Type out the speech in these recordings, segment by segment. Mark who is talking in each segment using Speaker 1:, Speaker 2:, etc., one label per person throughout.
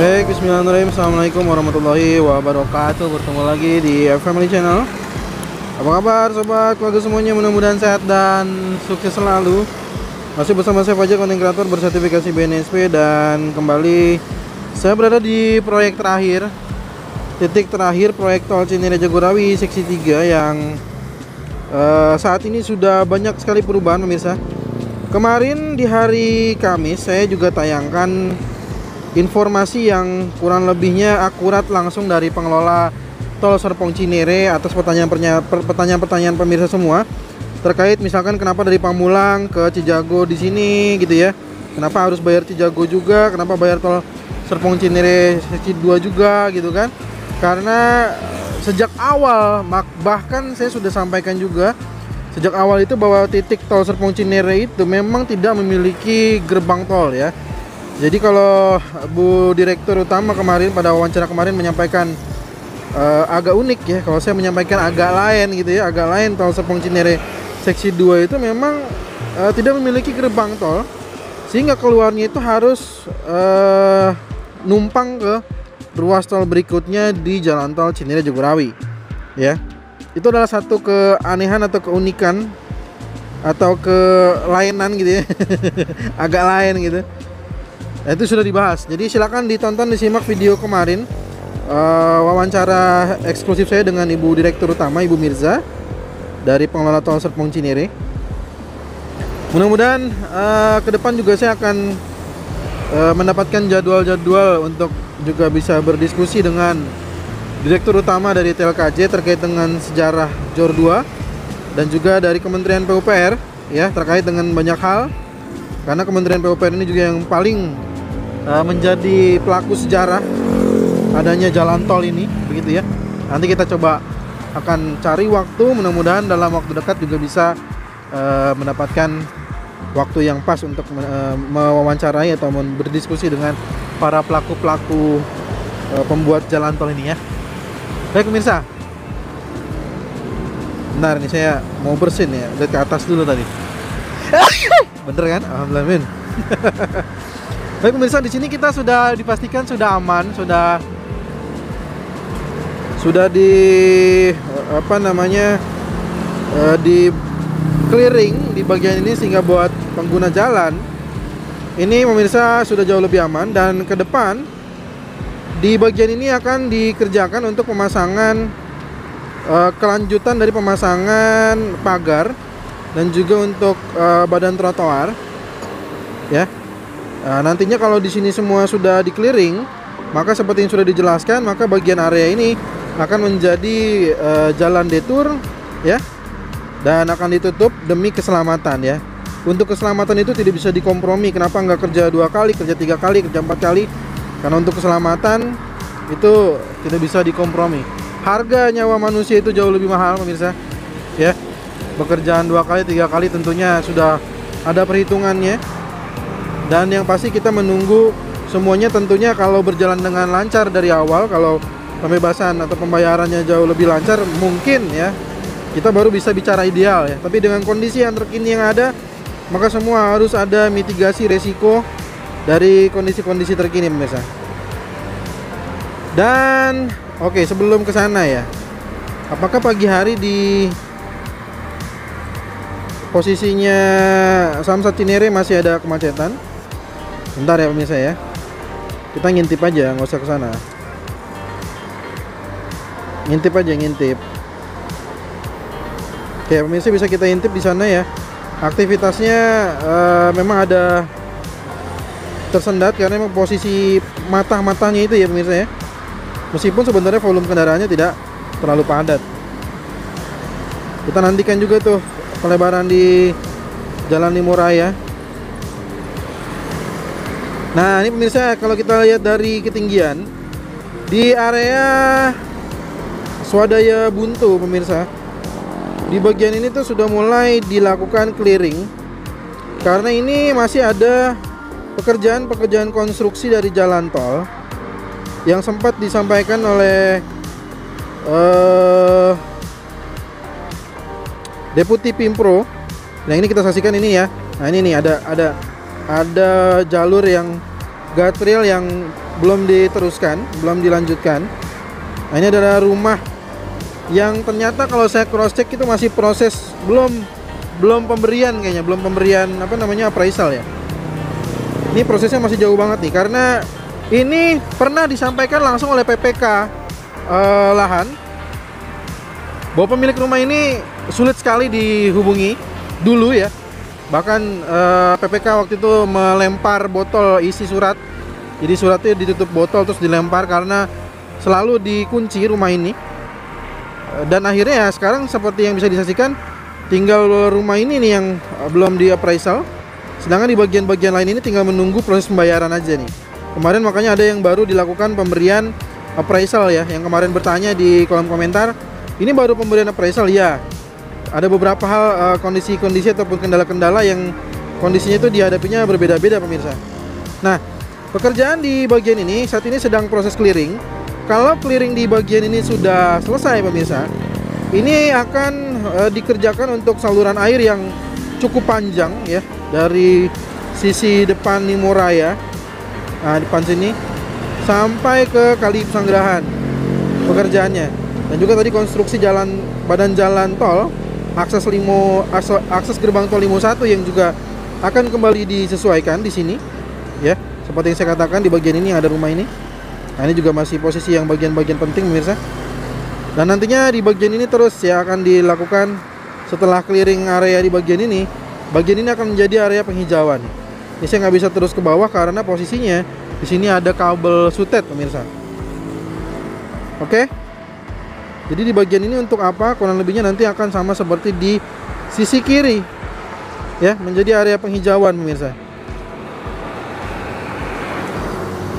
Speaker 1: Baik, bismillahirrahmanirrahim. Assalamualaikum warahmatullahi wabarakatuh. Bertemu lagi di Family Channel. Apa kabar sobat keluarga semuanya, mudah-mudahan sehat dan sukses selalu. Masih bersama saya Fajar, konten kreator bersertifikasi BNSP. Dan kembali saya berada di proyek terakhir, titik terakhir proyek tol Cinere Jagorawi seksi 3 yang saat ini sudah banyak sekali perubahan pemirsa. Kemarin di hari Kamis saya juga tayangkan informasi yang kurang lebihnya akurat langsung dari pengelola tol Serpong Cinere atas pertanyaan-pertanyaan pemirsa semua terkait misalkan kenapa dari Pamulang ke Cijago di sini gitu ya. Kenapa harus bayar Cijago juga? Kenapa bayar tol Serpong Cinere seksi 2 juga gitu kan? Karena sejak awal bahkan saya sudah sampaikan juga sejak awal itu bahwa titik tol Serpong Cinere itu memang tidak memiliki gerbang tol ya. Jadi kalau Bu Direktur Utama kemarin pada wawancara kemarin menyampaikan agak unik ya, kalau saya menyampaikan agak lain gitu ya, agak lain tol Serpong Cinere seksi 2 itu memang tidak memiliki gerbang tol, sehingga keluarnya itu harus numpang ke ruas tol berikutnya di jalan tol Cinere Jagorawi ya. Itu adalah satu keanehan atau keunikan atau kelainan gitu ya agak lain gitu. Nah, itu sudah dibahas. Jadi silakan ditonton, disimak video kemarin wawancara eksklusif saya dengan Ibu Direktur Utama, Ibu Mirza dari pengelola tol Serpong Cinere. Mudah-mudahan ke depan juga saya akan mendapatkan jadwal-jadwal untuk juga bisa berdiskusi dengan Direktur Utama dari TLKJ terkait dengan sejarah JOR 2 dan juga dari Kementerian PUPR ya, terkait dengan banyak hal. Karena Kementerian PUPR ini juga yang paling menjadi pelaku sejarah adanya jalan tol ini, begitu ya. Nanti kita coba akan cari waktu, mudah-mudahan dalam waktu dekat juga bisa mendapatkan waktu yang pas untuk mewawancarai atau berdiskusi dengan para pelaku-pelaku pembuat jalan tol ini ya. Baik pemirsa, benar nih saya mau bersin ya, lihat ke atas dulu tadi. Bener kan? Alhamdulillah. Baik pemirsa, di sini kita sudah dipastikan sudah aman, sudah di di clearing di bagian ini, sehingga buat pengguna jalan ini pemirsa sudah jauh lebih aman. Dan ke depan di bagian ini akan dikerjakan untuk pemasangan kelanjutan dari pemasangan pagar dan juga untuk badan trotoar ya. Nantinya kalau di sini semua sudah di clearing, maka seperti yang sudah dijelaskan, maka bagian area ini akan menjadi jalan detour ya, dan akan ditutup demi keselamatan ya. Untuk keselamatan itu tidak bisa dikompromi. Kenapa nggak kerja 2 kali, kerja 3 kali, kerja 4 kali? Karena untuk keselamatan itu tidak bisa dikompromi. Harga nyawa manusia itu jauh lebih mahal pemirsa ya. Pekerjaan 2 kali, 3 kali tentunya sudah ada perhitungannya. Dan yang pasti kita menunggu semuanya tentunya kalau berjalan dengan lancar dari awal, kalau pembebasan atau pembayarannya jauh lebih lancar, mungkin ya kita baru bisa bicara ideal ya. Tapi dengan kondisi yang terkini yang ada, maka semua harus ada mitigasi resiko dari kondisi-kondisi terkini pemirsa. Dan oke, sebelum ke sana ya, apakah pagi hari di posisinya Samsat Cinere masih ada kemacetan? Bentar ya pemirsa ya, kita ngintip aja, nggak usah ke sana. Ngintip aja, ngintip. Oke pemirsa, bisa kita intip di sana ya. Aktivitasnya memang ada tersendat karena memang posisi matanya itu ya pemirsa ya. Meskipun sebenarnya volume kendaraannya tidak terlalu padat. Kita nantikan juga tuh pelebaran di Jalan Limuraya. Nah ini pemirsa, kalau kita lihat dari ketinggian di area Swadaya Buntu pemirsa, di bagian ini tuh sudah mulai dilakukan clearing karena ini masih ada pekerjaan konstruksi dari jalan tol yang sempat disampaikan oleh Deputi Pimpro. Nah ini kita saksikan ini ya. Nah ini nih ada jalur yang guardrail yang belum diteruskan, belum dilanjutkan. Nah, ini adalah rumah yang ternyata kalau saya cross check itu masih proses belum pemberian kayaknya, belum pemberian apa namanya appraisal ya. Ini prosesnya masih jauh banget nih, karena ini pernah disampaikan langsung oleh PPK lahan bahwa pemilik rumah ini sulit sekali dihubungi dulu ya. Bahkan PPK waktu itu melempar botol isi surat. Jadi suratnya ditutup botol terus dilempar karena selalu dikunci rumah ini. Dan akhirnya ya sekarang seperti yang bisa disaksikan, tinggal rumah ini nih yang belum di appraisal. Sedangkan di bagian-bagian lain ini tinggal menunggu proses pembayaran aja nih. Kemarin makanya ada yang baru dilakukan pemberian appraisal ya. Yang kemarin bertanya di kolom komentar, ini baru pemberian appraisal ya. Ada beberapa hal kondisi-kondisi ataupun kendala-kendala yang kondisinya itu dihadapinya berbeda-beda pemirsa. Nah, pekerjaan di bagian ini saat ini sedang proses clearing. Kalau clearing di bagian ini sudah selesai pemirsa, ini akan dikerjakan untuk saluran air yang cukup panjang ya, dari sisi depan Nimo Raya, nah depan sini sampai ke Kali Pesanggerahan pekerjaannya. Dan juga tadi konstruksi badan jalan tol akses gerbang tol Limo 1 yang juga akan kembali disesuaikan di sini ya. Seperti yang saya katakan, di bagian ini ada rumah ini. Nah, ini juga masih posisi yang bagian-bagian penting pemirsa. Dan nantinya di bagian ini terus ya akan dilakukan setelah clearing area di bagian ini. Bagian ini akan menjadi area penghijauan. Ini saya nggak bisa terus ke bawah karena posisinya di sini ada kabel sutet pemirsa. Oke. Jadi di bagian ini untuk apa? Kurang lebihnya nanti akan sama seperti di sisi kiri. Ya, menjadi area penghijauan pemirsa.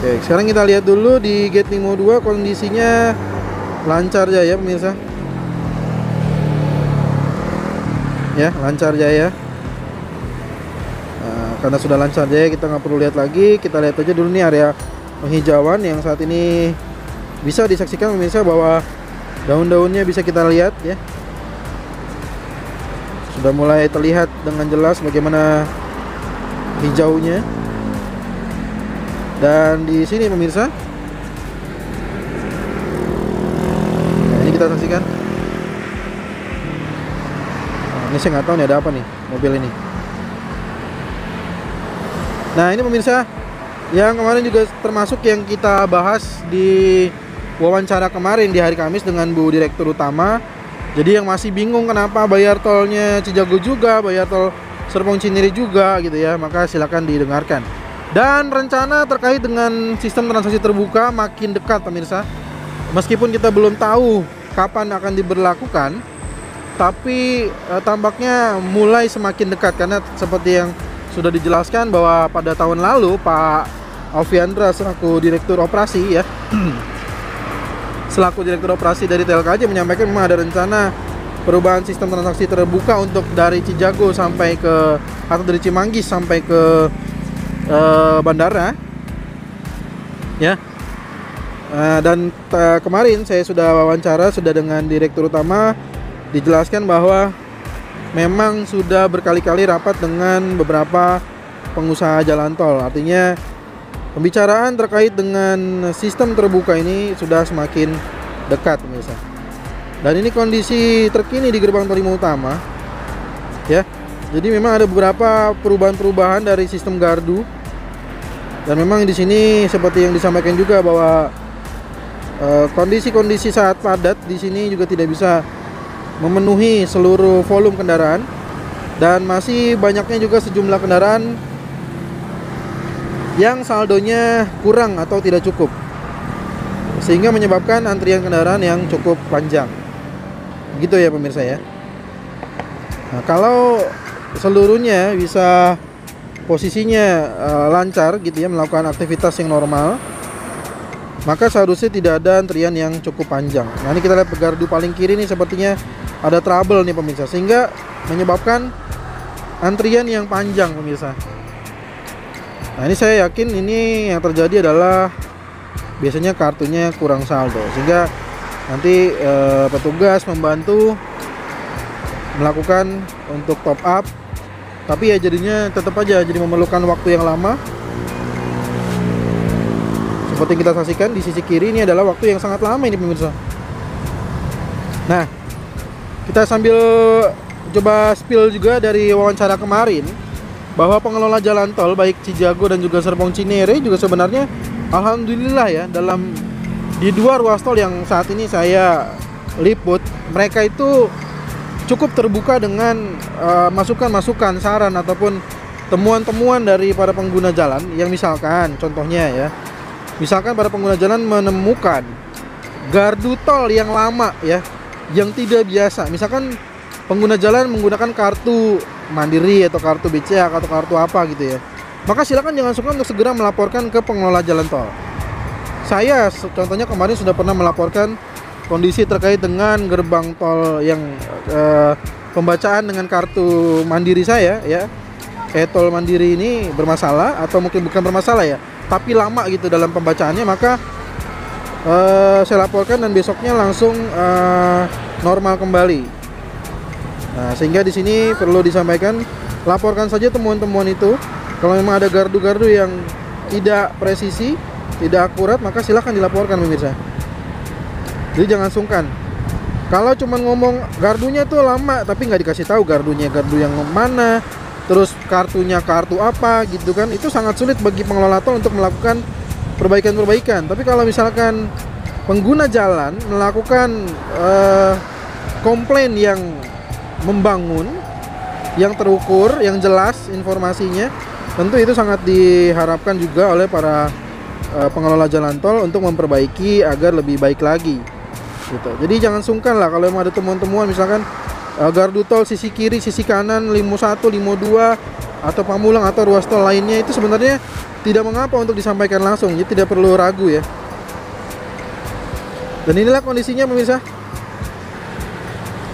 Speaker 1: Oke, sekarang kita lihat dulu di gate Limo 2 kondisinya lancar jaya pemirsa. Ya, lancar jaya. Nah, karena sudah lancar jaya kita nggak perlu lihat lagi. Kita lihat aja dulu nih area penghijauan yang saat ini bisa disaksikan pemirsa bahwa daun-daunnya bisa kita lihat ya. Sudah mulai terlihat dengan jelas bagaimana hijaunya. Dan di sini pemirsa, nah, ini kita saksikan. Nah, ini saya nggak tahu nih ada apa nih mobil ini. Nah, ini pemirsa yang kemarin juga termasuk yang kita bahas di wawancara kemarin di hari Kamis dengan Bu Direktur Utama. Jadi yang masih bingung kenapa bayar tolnya Cijago juga, bayar tol Serpong Cinere juga gitu ya, maka silakan didengarkan. Dan rencana terkait dengan sistem transaksi terbuka makin dekat pemirsa. Meskipun kita belum tahu kapan akan diberlakukan, tapi tampaknya mulai semakin dekat. Karena seperti yang sudah dijelaskan bahwa pada tahun lalu Pak Alfiandra selaku Direktur Operasi ya selaku Direktur Operasi dari TLKJ menyampaikan memang ada rencana perubahan sistem transaksi terbuka untuk dari Cijago sampai ke, atau dari Cimanggis sampai ke bandara ya. Dan kemarin saya sudah wawancara sudah dengan Direktur Utama, dijelaskan bahwa memang sudah berkali-kali rapat dengan beberapa pengusaha jalan tol. Artinya pembicaraan terkait dengan sistem terbuka ini sudah semakin dekat pemirsa. Dan ini kondisi terkini di gerbang tol Limo Utama ya. Jadi memang ada beberapa perubahan-perubahan dari sistem gardu. Dan memang di sini seperti yang disampaikan juga bahwa kondisi-kondisi saat padat di sini juga tidak bisa memenuhi seluruh volume kendaraan, dan masih banyaknya juga sejumlah kendaraan yang saldonya kurang atau tidak cukup, sehingga menyebabkan antrian kendaraan yang cukup panjang. Gitu ya pemirsa ya. Nah, kalau seluruhnya bisa posisinya lancar gitu ya, melakukan aktivitas yang normal, maka seharusnya tidak ada antrian yang cukup panjang. Nah, ini kita lihat gardu paling kiri nih sepertinya ada trouble nih pemirsa, sehingga menyebabkan antrian yang panjang pemirsa. Nah, ini saya yakin ini yang terjadi adalah biasanya kartunya kurang saldo, sehingga nanti petugas membantu melakukan untuk top up. Tapi ya jadinya tetap aja jadi memerlukan waktu yang lama. Seperti yang kita saksikan di sisi kiri ini adalah waktu yang sangat lama ini pemirsa. Nah, kita sambil coba spill juga dari wawancara kemarin bahwa pengelola jalan tol baik Cijago dan juga Serpong Cinere juga sebenarnya alhamdulillah ya, di dua ruas tol yang saat ini saya liput, mereka itu cukup terbuka dengan masukan-masukan, saran ataupun temuan-temuan dari para pengguna jalan yang misalkan contohnya ya, misalkan para pengguna jalan menemukan gardu tol yang lama ya, yang tidak biasa. Misalkan pengguna jalan menggunakan kartu Mandiri atau kartu BCA atau kartu apa gitu ya, maka silakan jangan sungkan untuk segera melaporkan ke pengelola jalan tol. Saya contohnya kemarin sudah pernah melaporkan kondisi terkait dengan gerbang tol yang pembacaan dengan kartu Mandiri saya ya, e-tol Mandiri ini bermasalah, atau mungkin bukan bermasalah ya, tapi lama gitu dalam pembacaannya, maka saya laporkan dan besoknya langsung normal kembali. Nah, sehingga di sini perlu disampaikan, laporkan saja temuan-temuan itu. Kalau memang ada gardu-gardu yang tidak presisi, tidak akurat, maka silahkan dilaporkan pemirsa. Jadi jangan sungkan. Kalau cuma ngomong gardunya tuh lama tapi nggak dikasih tahu gardunya gardu yang mana, terus kartunya kartu apa gitu kan, itu sangat sulit bagi pengelola tol untuk melakukan perbaikan-perbaikan. Tapi kalau misalkan pengguna jalan melakukan komplain yang membangun, yang terukur, yang jelas informasinya, tentu itu sangat diharapkan juga oleh para pengelola jalan tol untuk memperbaiki agar lebih baik lagi gitu. Jadi jangan sungkan lah kalau memang ada temuan-temuan, misalkan gardu tol sisi kiri, sisi kanan, Limo 1, Limo 2 atau Pamulang atau ruas tol lainnya, itu sebenarnya tidak mengapa untuk disampaikan langsung, jadi tidak perlu ragu ya. Dan inilah kondisinya pemirsa.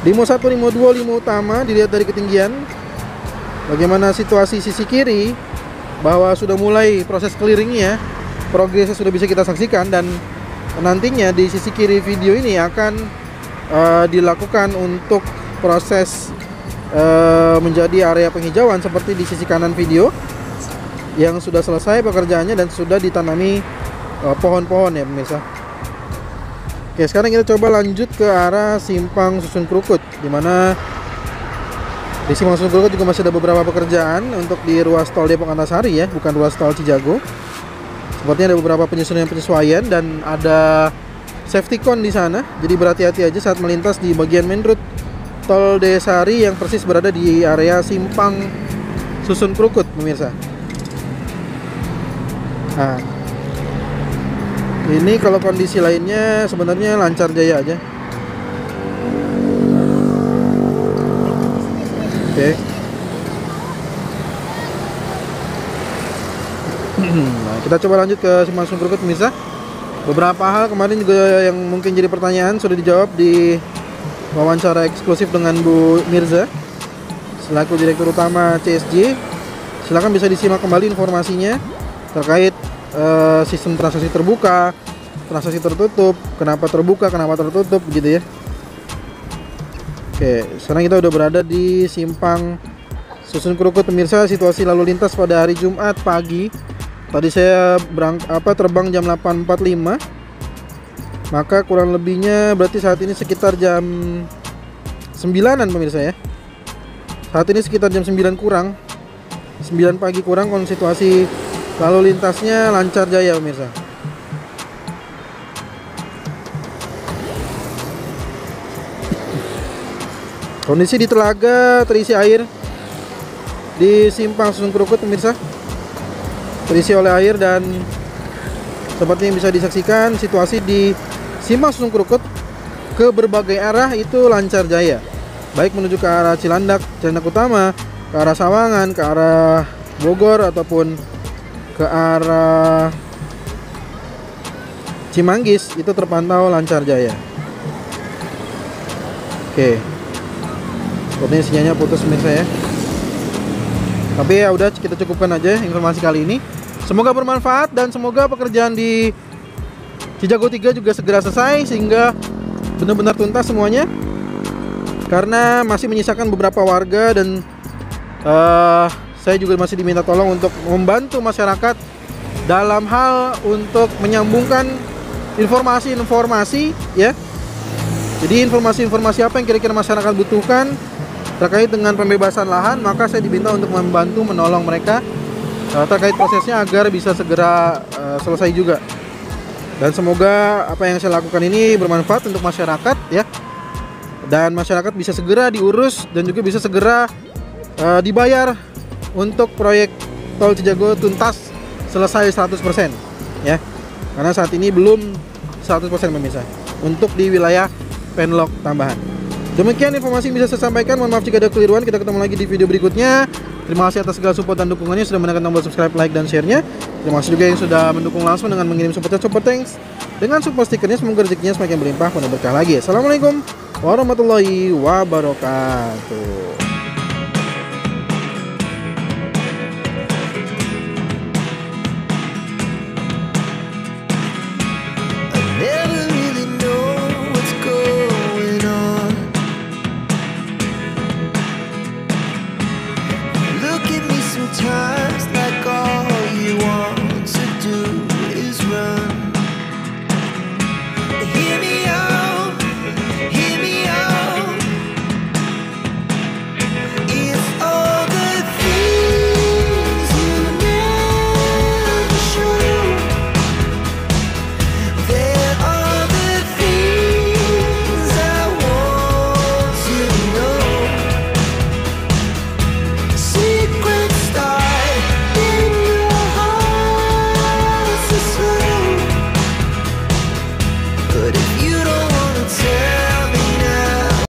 Speaker 1: Limo 1, Limo 2, Limo utama dilihat dari ketinggian. Bagaimana situasi sisi kiri, bahwa sudah mulai proses clearingnya, progresnya sudah bisa kita saksikan, dan nantinya di sisi kiri video ini akan dilakukan untuk proses menjadi area penghijauan seperti di sisi kanan video yang sudah selesai pekerjaannya dan sudah ditanami pohon-pohon ya pemirsa. Oke, sekarang kita coba lanjut ke arah Simpang Susun Krukut, dimana di Simpang Susun Krukut juga masih ada beberapa pekerjaan untuk di ruas tol Depok Antasari ya, bukan ruas tol Cijago. Sepertinya ada beberapa penyesuaian dan ada safety cone di sana. Jadi berhati-hati aja saat melintas di bagian main road tol Desari yang persis berada di area Simpang Susun Krukut, pemirsa. Nah, ini kalau kondisi lainnya sebenarnya lancar jaya aja. Oke. Nah, kita coba lanjut ke Simpang Susun Krukut pemirsa. Beberapa hal kemarin juga yang mungkin jadi pertanyaan sudah dijawab di wawancara eksklusif dengan Bu Mirza selaku Direktur Utama CSJ. Silahkan bisa disimak kembali informasinya terkait sistem transaksi terbuka, transaksi tertutup, kenapa terbuka, kenapa tertutup gitu ya. Oke, sekarang kita udah berada di Simpang Susun Krukut pemirsa. Situasi lalu lintas pada hari Jumat pagi. Tadi saya terbang jam 8.45. Maka kurang lebihnya berarti saat ini sekitar jam 9-an pemirsa ya. Saat ini sekitar jam 9 kurang, 9 pagi kurang, situasi lalu lintasnya lancar jaya pemirsa. Kondisi di telaga terisi air di Simpang Susun Krukut pemirsa, terisi oleh air, dan seperti yang bisa disaksikan situasi di Simpang Susun Krukut ke berbagai arah itu lancar jaya, baik menuju ke arah Cilandak Utama, ke arah Sawangan, ke arah Bogor ataupun ke arah Cimanggis, itu terpantau lancar jaya. Oke, sepertinya sinyalnya putus pemirsa ya. Tapi ya udah, kita cukupkan aja informasi kali ini. Semoga bermanfaat dan semoga pekerjaan di Cijago 3 juga segera selesai sehingga benar-benar tuntas semuanya. Karena masih menyisakan beberapa warga dan saya juga masih diminta tolong untuk membantu masyarakat dalam hal untuk menyambungkan informasi-informasi ya. Jadi informasi-informasi apa yang kira-kira masyarakat butuhkan terkait dengan pembebasan lahan, maka saya diminta untuk membantu menolong mereka terkait prosesnya agar bisa segera selesai juga. Dan semoga apa yang saya lakukan ini bermanfaat untuk masyarakat ya. Dan masyarakat bisa segera diurus dan juga bisa segera dibayar untuk proyek Tol Cijago tuntas selesai 100% ya. Karena saat ini belum 100% pemirsa untuk di wilayah Penlok Tambahan. Demikian informasi yang bisa saya sampaikan. Mohon maaf jika ada keliruan. Kita ketemu lagi di video berikutnya. Terima kasih atas segala support dan dukungannya, sudah menekan tombol subscribe, like, dan share-nya. Terima kasih juga yang sudah mendukung langsung dengan mengirim super chat, super thanks dengan super stikernya. Semoga rezekinya semakin berlimpah, penuh berkah lagi. Assalamualaikum warahmatullahi wabarakatuh.